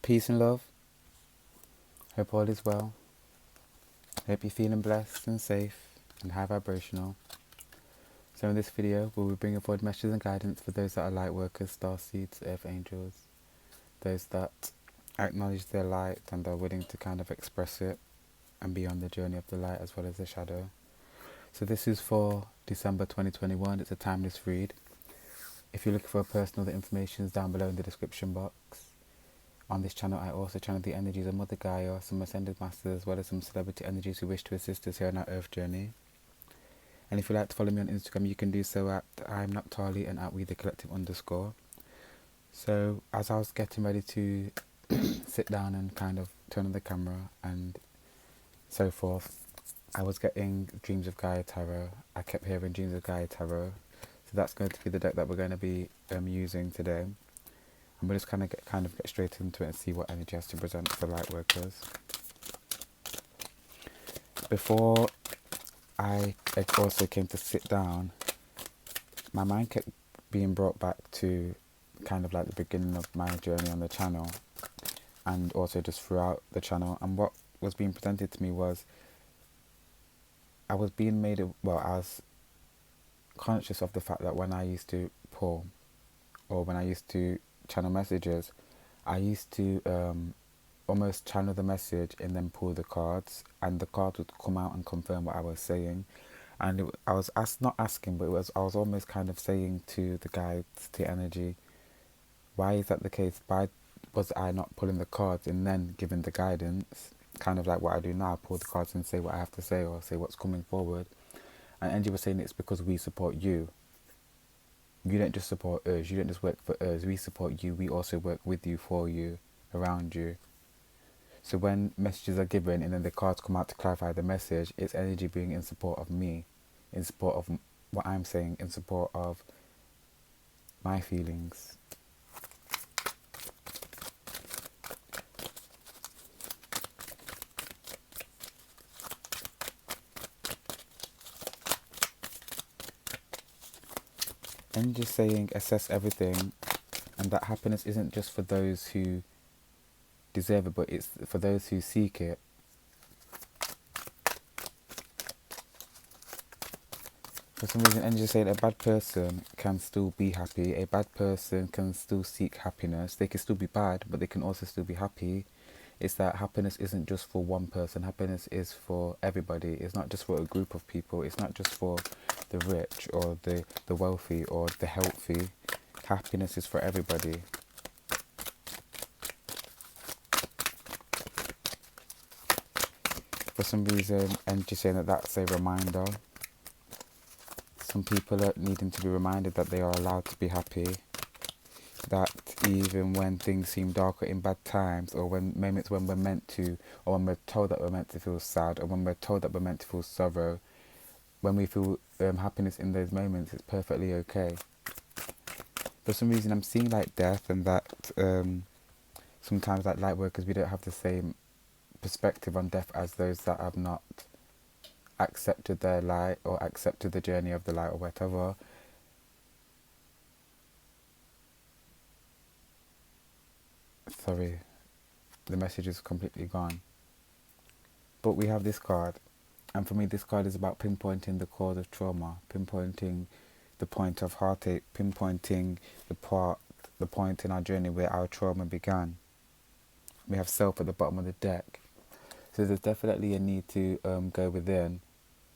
Peace and love. Hope all is well. Hope you're feeling blessed and safe and high vibrational. So in this video, we'll be bringing forward messages and guidance for those that are light workers, star seeds, earth angels, those that acknowledge their light and are willing to kind of express it and be on the journey of the light as well as the shadow. So this is for December 2021. It's a timeless read. If you're looking for a personal, the information is down below in the description box. On this channel, I also channel the energies of Mother Gaia, some ascended masters, as well as some celebrity energies who wish to assist us here on our earth journey. And if you'd like to follow me on Instagram, you can do so at I'm Naphtali and at @WeTheCollective_. So as I was getting ready to sit down and kind of turn on the camera and so forth, I was getting dreams of Gaia Tarot. I kept hearing dreams of Gaia Tarot. So that's going to be the deck that we're going to be using today. And we'll just kind of get straight into it and see what energy has to present for light workers. Before I also came to sit down, my mind kept being brought back to kind of like the beginning of my journey on the channel, and also just throughout the channel. And what was being presented to me was I was conscious of the fact that when I used to pull, or when I used to channel messages, I used to almost channel the message and then pull the cards, and the cards would come out and confirm what I was saying. And I was not asking, but I was almost kind of saying to the guides, to energy, why is that the case? Why was I not pulling the cards and then giving the guidance? Kind of like what I do now, pull the cards and say what I have to say, or say what's coming forward. And energy was saying it's because we support you. You don't just support us, you don't just work for us, we support you, we also work with you, for you, around you. So when messages are given and then the cards come out to clarify the message, it's energy being in support of me, in support of what I'm saying, in support of my feelings. And just saying assess everything, and that happiness isn't just for those who deserve it, but it's for those who seek it. For some reason, energy saying a bad person can still be happy, a bad person can still seek happiness, they can still be bad, but they can also still be happy. It's that happiness isn't just for one person, happiness is for everybody. It's not just for a group of people, it's not just for the rich or the wealthy or the healthy. Happiness is for everybody. For some reason, energy saying that that's a reminder. Some people are needing to be reminded that they are allowed to be happy. That even when things seem darker in bad times, or when moments when we're meant to, or when we're told that we're meant to feel sad, or when we're told that we're meant to feel sorrow, when we feel happiness in those moments, it's perfectly okay. For some reason, I'm seeing like death, and that sometimes like light workers, we don't have the same perspective on death as those that have not accepted their light or accepted the journey of the light or whatever. Sorry, the message is completely gone. But we have this card, and for me this card is about pinpointing the cause of trauma, pinpointing the point of heartache, pinpointing the point in our journey where our trauma began. We have self at the bottom of the deck. So there's definitely a need to go within,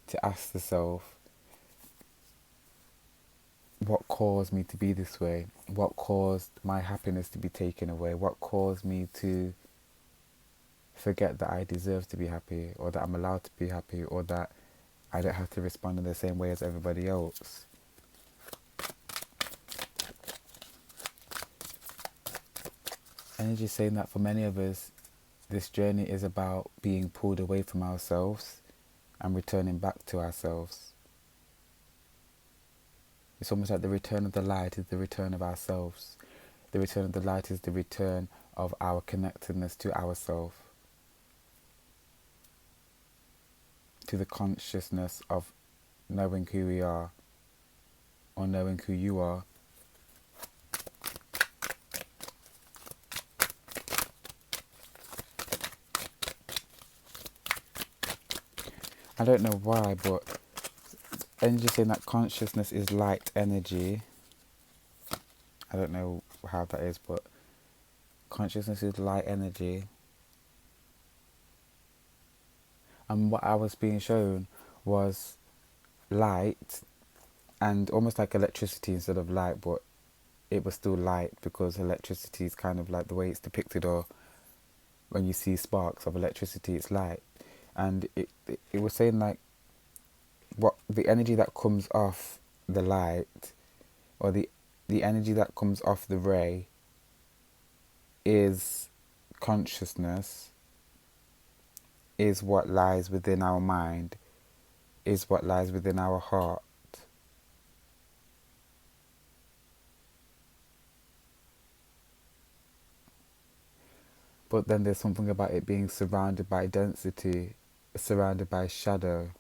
to ask the self, what caused me to be this way? What caused my happiness to be taken away? What caused me to forget that I deserve to be happy, or that I'm allowed to be happy, or that I don't have to respond in the same way as everybody else? Energy saying that for many of us, this journey is about being pulled away from ourselves and returning back to ourselves. It's almost like the return of the light is the return of ourselves. The return of the light is the return of our connectedness to ourselves, to the consciousness of knowing who we are, or knowing who you are. I don't know why, but energy saying that consciousness is light energy. I don't know how that is, but consciousness is light energy. And what I was being shown was light and almost like electricity instead of light, but it was still light because electricity is kind of like the way it's depicted, or when you see sparks of electricity, it's light. And it was saying like what the energy that comes off the light, or the energy that comes off the ray, is consciousness, is what lies within our mind, is what lies within our heart. But then there's something about it being surrounded by density, surrounded by shadow.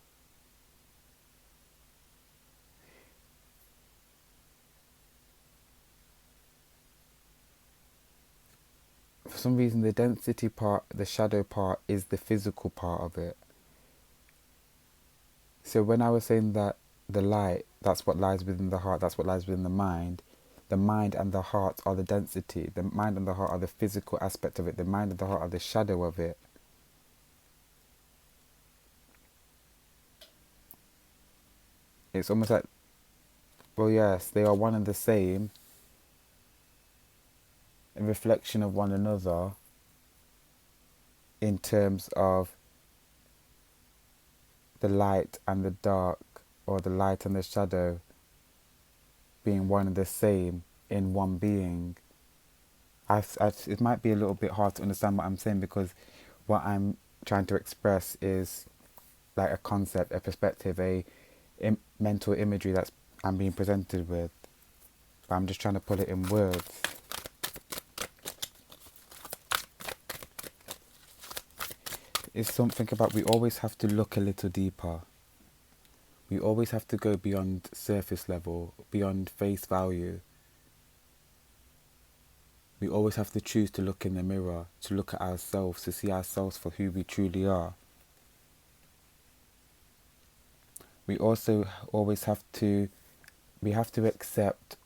For some reason, the density part, the shadow part, is the physical part of it. So when I was saying that the light, that's what lies within the heart, that's what lies within the mind and the heart are the density. The mind and the heart are the physical aspect of it. The mind and the heart are the shadow of it. It's almost like, well, yes, they are one and the same, a reflection of one another in terms of the light and the dark, or the light and the shadow being one and the same in one being. It might be a little bit hard to understand what I'm saying, because what I'm trying to express is like a concept, a perspective, mental imagery that's I'm being presented with. But I'm just trying to put it in words. It's something about we always have to look a little deeper. We always have to go beyond surface level, beyond face value. We always have to choose to look in the mirror, to look at ourselves, to see ourselves for who we truly are. We also always have to accept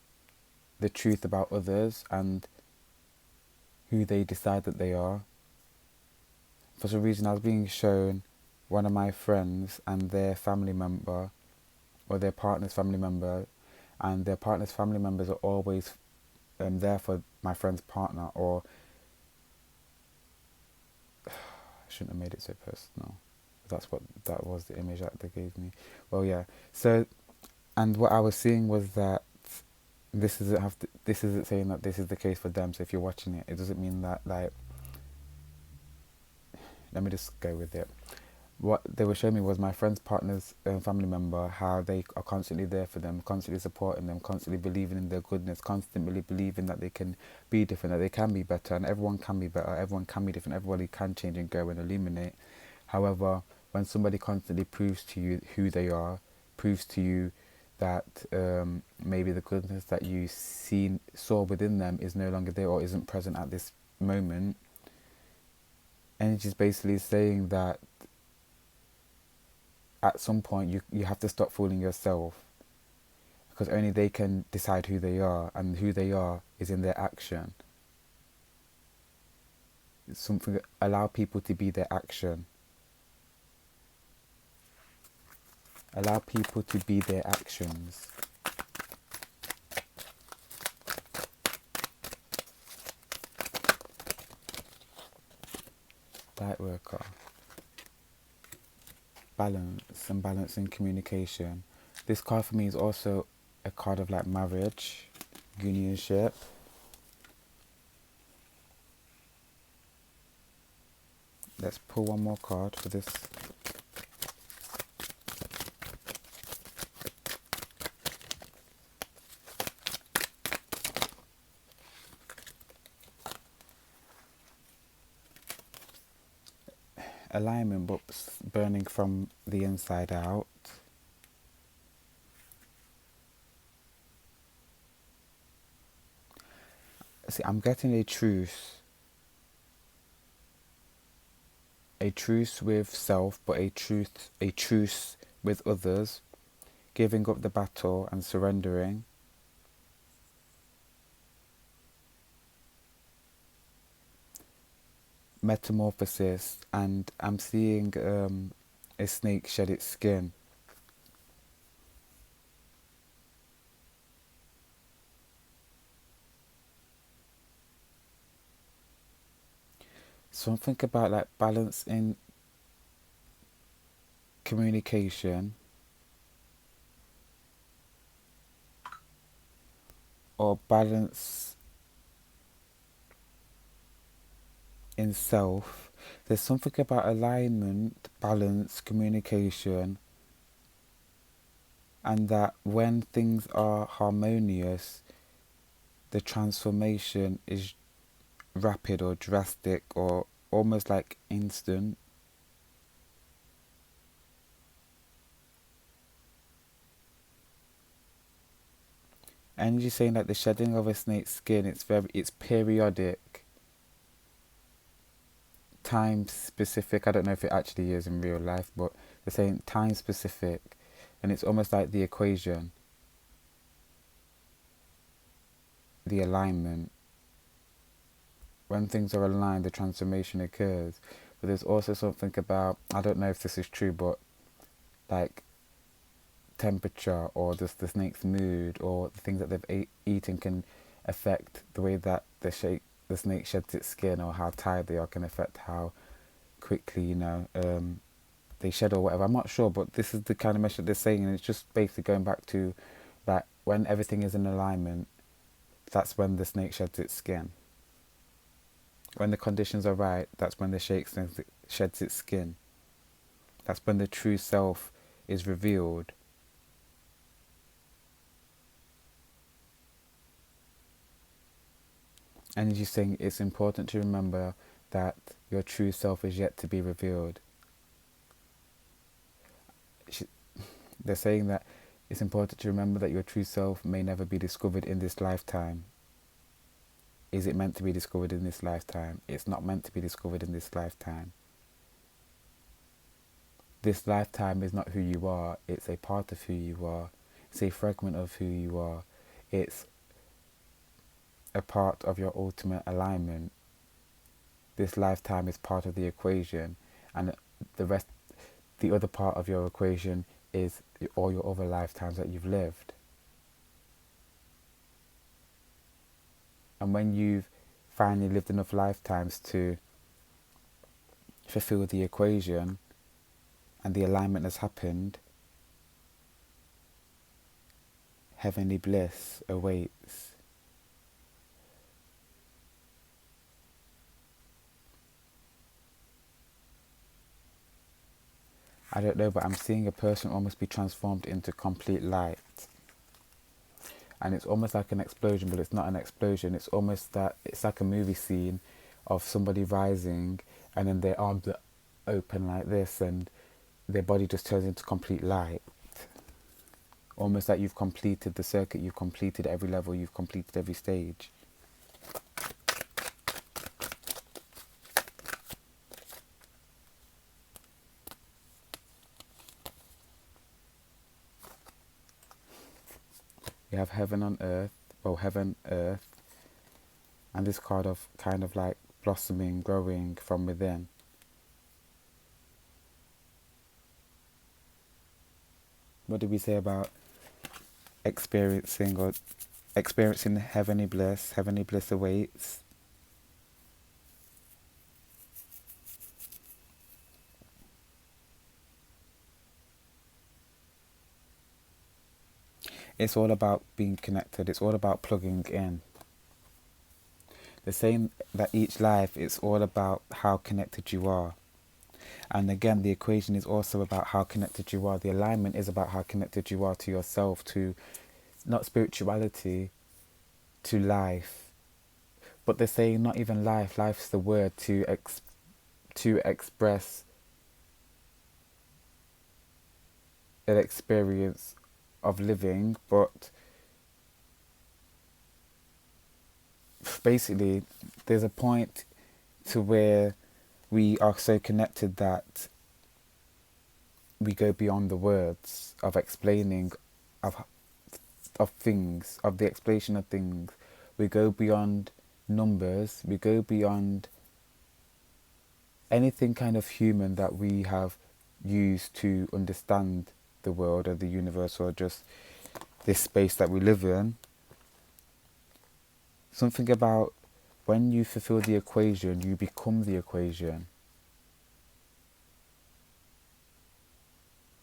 the truth about others and who they decide that they are. For some reason, I was being shown one of my friends and their family member, or their partner's family member, and their partner's family members are always there for my friend's partner, or I shouldn't have made it so personal. That was the image that they gave me. Well, yeah. So, and what I was seeing was that this isn't saying that this is the case for them. So if you're watching it, it doesn't mean that, like, let me just go with it. What they were showing me was my friend's partner's family member, how they are constantly there for them, constantly supporting them, constantly believing in their goodness, constantly believing that they can be different, that they can be better, and everyone can be better, everyone can be different, everybody can change and grow and illuminate. However, when somebody constantly proves to you who they are, proves to you that maybe the goodness that you saw within them is no longer there, or isn't present at this moment, energy is basically saying that at some point you have to stop fooling yourself, because only they can decide who they are, and who they are is in their action. It's something, allow people to be their action. Allow people to be their actions. LightWorker. Balance and balancing communication. This card for me is also a card of like marriage, unionship. Let's pull one more card for this. Alignment, but burning from the inside out. See, I'm getting a truce. a truce with self, but a truce with others, giving up the battle and surrendering. Metamorphosis, and I'm seeing a snake shed its skin. Something about like balance in communication, or balance in self. There's something about alignment, balance, communication, and that when things are harmonious, the transformation is rapid or drastic or almost like instant. And you're saying that the shedding of a snake's skin, it's periodic, time specific. I don't know if it actually is in real life, but they're saying time specific, and it's almost like the equation, the alignment. When things are aligned, the transformation occurs. But there's also something about, I don't know if this is true, but like temperature or just the snake's mood or the things that they've eaten can affect the way that the snake sheds its skin, or how tired they are can affect how quickly, they shed or whatever. I'm not sure, but this is the kind of message they're saying, and it's just basically going back to that when everything is in alignment, that's when the snake sheds its skin. When the conditions are right, that's when the snake sheds its skin. That's when the true self is revealed. And you're saying it's important to remember that your true self is yet to be revealed. They're saying that it's important to remember that your true self may never be discovered in this lifetime. Is it meant to be discovered in this lifetime? It's not meant to be discovered in this lifetime. This lifetime is not who you are. It's a part of who you are. It's a fragment of who you are. It's a part of your ultimate alignment. This lifetime is part of the equation, and the other part of your equation is all your other lifetimes that you've lived. And when you've finally lived enough lifetimes to fulfill the equation and the alignment has happened, heavenly bliss awaits. I don't know, but I'm seeing a person almost be transformed into complete light. And it's almost like an explosion, but it's not an explosion. It's almost that it's like a movie scene of somebody rising, and then their arms are open like this, and their body just turns into complete light. Almost like you've completed the circuit, you've completed every level, you've completed every stage. You have heaven on earth, heaven, earth, and this card of kind of like blossoming, growing from within. What did we say about experiencing heavenly bliss? Heavenly bliss awaits. It's all about being connected. It's all about plugging in. They're saying that each life, it's all about how connected you are. And again, the equation is also about how connected you are. The alignment is about how connected you are to yourself, to not spirituality, to life. But they're saying not even life. Life's the word to express an experience of living, but basically there's a point to where we are so connected that we go beyond the words of explaining of things, of the explanation of things. We go beyond numbers. We go beyond anything kind of human that we have used to understand the world or the universe or just this space that we live in. Something about when you fulfill the equation, you become the equation.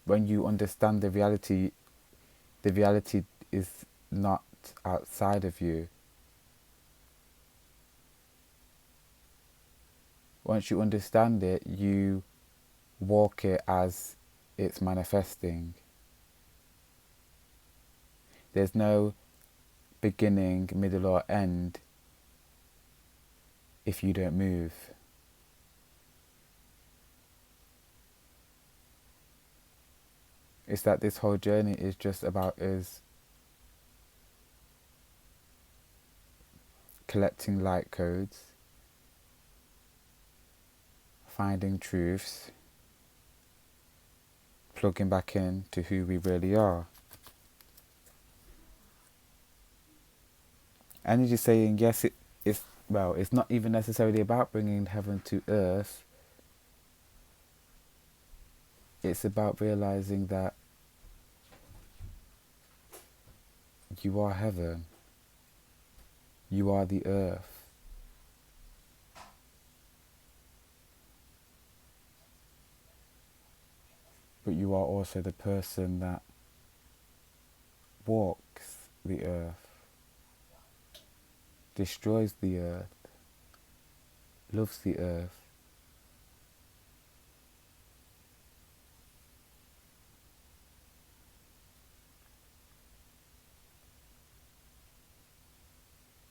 When you understand the reality is not outside of you. Once you understand it, you walk it as it's manifesting. There's no beginning, middle or end if you don't move. It's that this whole journey is just about us collecting light codes, finding truths, plugging back in to who we really are. Energy saying yes, it's not even necessarily about bringing heaven to earth. It's about realizing that you are heaven. You are the earth. But you are also the person that walks the earth, destroys the earth, loves the earth.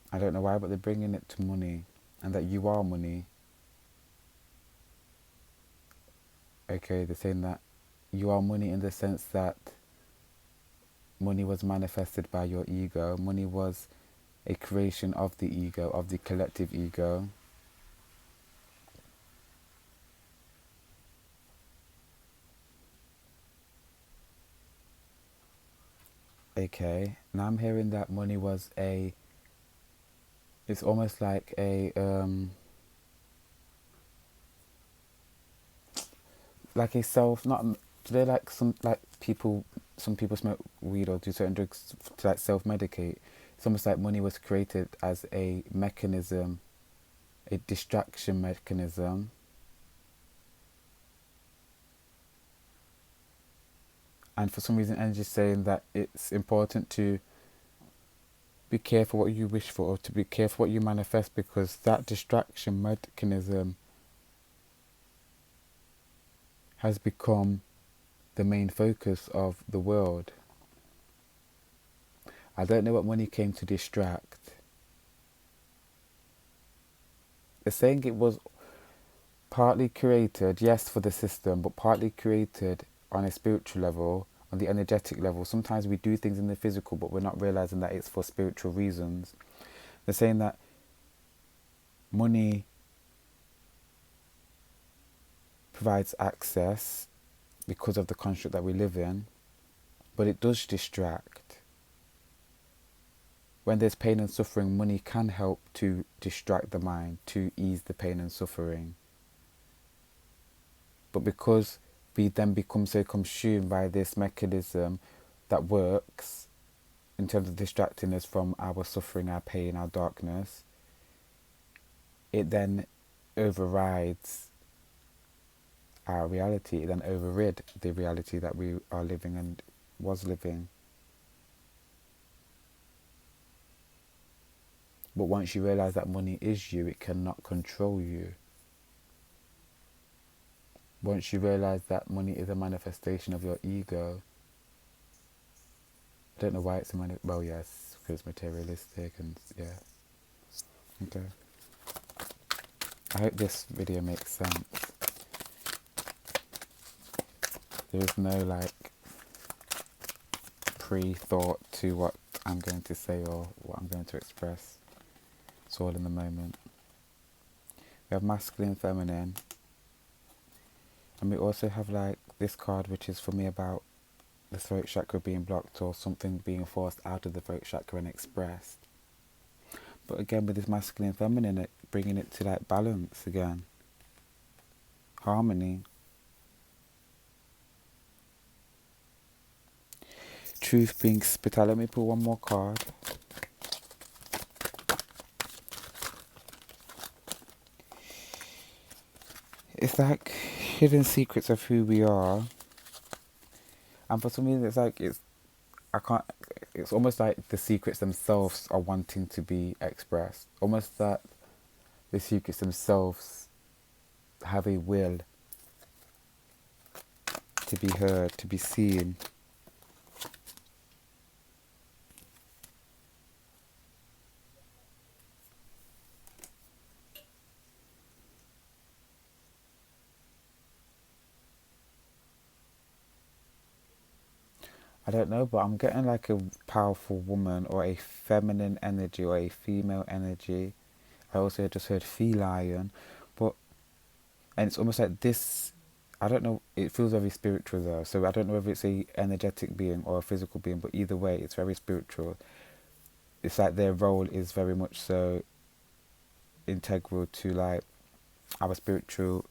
I don't know why, but they're bringing it to money, and that you are money. Okay, they're saying that you are money in the sense that money was manifested by your ego. Money was a creation of the ego, of the collective ego. Okay, now I'm hearing that money was it's almost like a self, not, they're like some people smoke weed or do certain drugs to like self-medicate. It's almost like money was created as a mechanism, a distraction mechanism. And for some reason, energy is saying that it's important to be careful what you wish for, or to be careful what you manifest, because that distraction mechanism has become the main focus of the world. I don't know what money came to distract. They're saying it was partly created, yes, for the system, but partly created on a spiritual level, on the energetic level. Sometimes we do things in the physical, but we're not realizing that it's for spiritual reasons. They're saying that money provides access because of the construct that we live in, but it does distract. When there's pain and suffering, money can help to distract the mind, to ease the pain and suffering. But because we then become so consumed by this mechanism that works in terms of distracting us from our suffering, our pain, our darkness, it then overrides our reality. It then overrid the reality that we are living and was living. But once you realize that money is you, it cannot control you. Once you realize that money is a manifestation of your ego, I don't know why it's well, yes, because it's materialistic and yeah. Okay. I hope this video makes sense. There is no like pre-thought to what I'm going to say or what I'm going to express. It's all in the moment. We have masculine, feminine. And we also have like this card, which is for me about the throat chakra being blocked or something being forced out of the throat chakra and expressed. But again, with this masculine and feminine, bringing it to like balance again, harmony. Truth being spit out. Let me pull one more card. It's like hidden secrets of who we are. And for some reason, it's like it's almost like the secrets themselves are wanting to be expressed. Almost that the secrets themselves have a will to be heard, to be seen. I don't know, but I'm getting like a powerful woman or a feminine energy or a female energy. I also just heard feline, but and it's almost like this. I don't know. It feels very spiritual though, so I don't know if it's a energetic being or a physical being. But either way, it's very spiritual. It's like their role is very much so integral to like our spiritual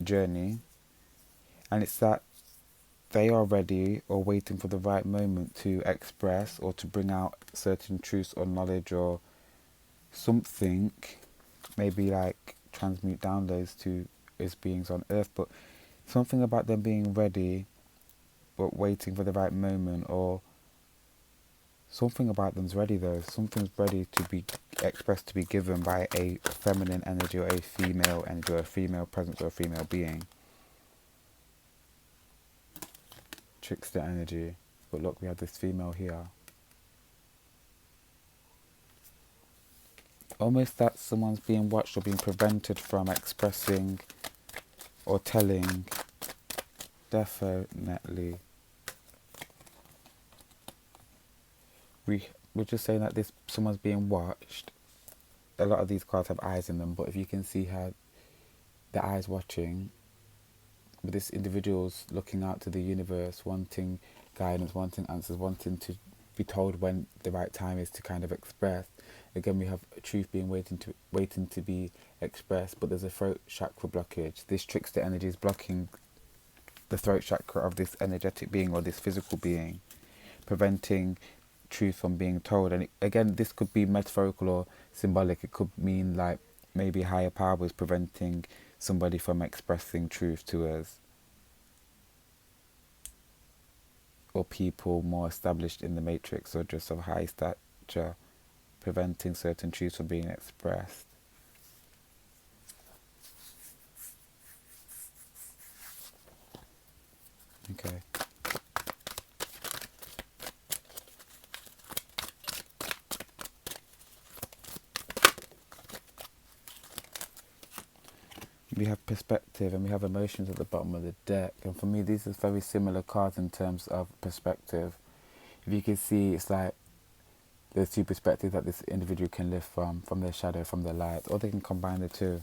journey, and it's that they are ready or waiting for the right moment to express or to bring out certain truths or knowledge or something, maybe like transmute downloads to us beings on earth, but something about them being ready but waiting for the right moment, or something about them's ready though. Something's ready to be expressed, to be given by a feminine energy or a female energy or a female presence or a female being. Trickster energy. But look, we have this female here. Almost that someone's being watched or being prevented from expressing or telling. Definitely. We're just saying that this someone's being watched. A lot of these cards have eyes in them, but if you can see how the eyes watching, with this individual's looking out to the universe, wanting guidance, wanting answers, wanting to be told when the right time is to kind of express. Again, we have truth being waiting to be expressed, but there's a throat chakra blockage. This trickster energy is blocking the throat chakra of this energetic being or this physical being, preventing truth from being told. And again, this could be metaphorical or symbolic. It could mean like maybe higher power is preventing somebody from expressing truth to us, or people more established in the matrix or just of high stature preventing certain truths from being expressed. Okay. We have perspective and we have emotions at the bottom of the deck, and for me these are very similar cards in terms of perspective. If you can see, it's like there's two perspectives that this individual can live from their shadow, from their light, or they can combine the two.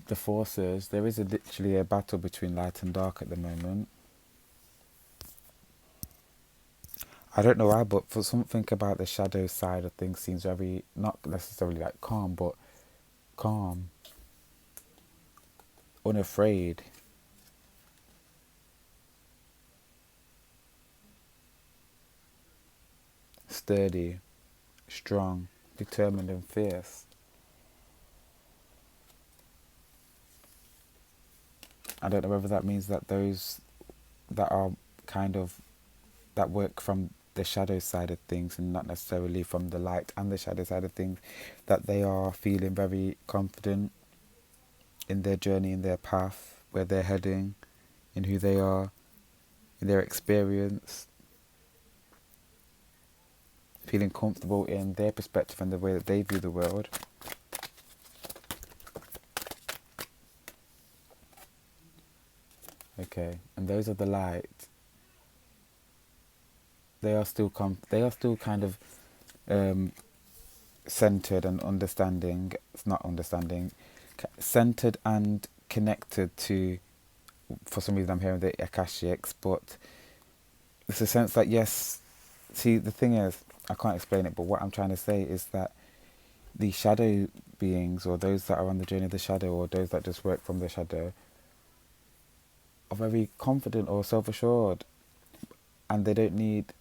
The forces, there is literally a battle between light and dark at the moment. I don't know why, but for something about the shadow side of things seems very, not necessarily like calm, but calm, unafraid. Sturdy, strong, determined and fierce. I don't know whether that means that those that are kind of, that work from the shadow side of things and not necessarily from the light and the shadow side of things, that they are feeling very confident in their journey, in their path, where they're heading, in who they are, in their experience, feeling comfortable in their perspective and the way that they view the world. Okay, and those are the light. they are still kind of centered and understanding. It's not understanding, centered and connected to. For some reason, I'm hearing the Akashics, but it's a sense that yes. See, the thing is, I can't explain it, but what I'm trying to say is that the shadow beings, or those that are on the journey of the shadow, or those that just work from the shadow, are very confident or self-assured, and they don't need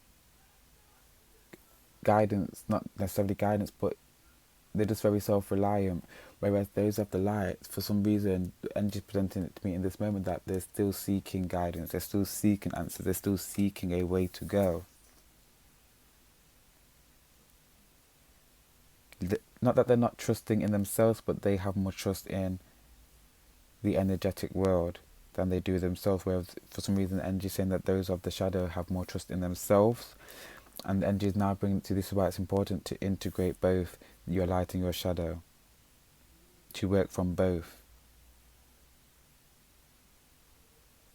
guidance, not necessarily guidance, but they're just very self-reliant. Whereas those of the light, for some reason, and just presenting it to me in this moment, that they're still seeking guidance, they're still seeking answers, they're still seeking a way to go. Not that they're not trusting in themselves, but they have more trust in the energetic world than they do themselves. Whereas for some reason, the energy is saying that those of the shadow have more trust in themselves. And the energy is now bringing to this is why it's important to integrate both your light and your shadow, to work from both.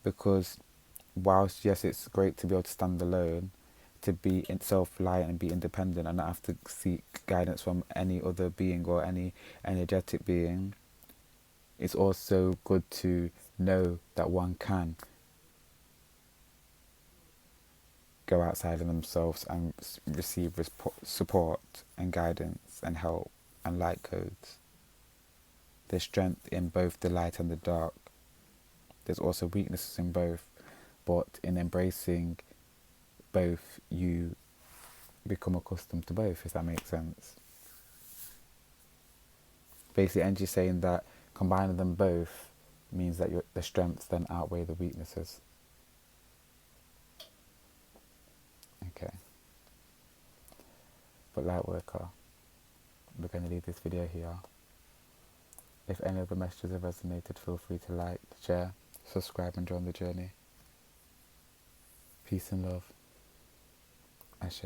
Because whilst yes, it's great to be able to stand alone, to be in self-reliant and be independent and not have to seek guidance from any other being or any energetic being, it's also good to know that one can go outside of themselves and receive support and guidance and help and light codes. There's strength in both the light and the dark. There's also weaknesses in both, but in embracing both, you become accustomed to both, if that makes sense. Basically, energy saying that combining them both means that the strengths then outweigh the weaknesses. Okay. But Lightworker, we're going to leave this video here. If any of the messages have resonated, feel free to like, share, subscribe and join the journey. Peace and love. Ashe.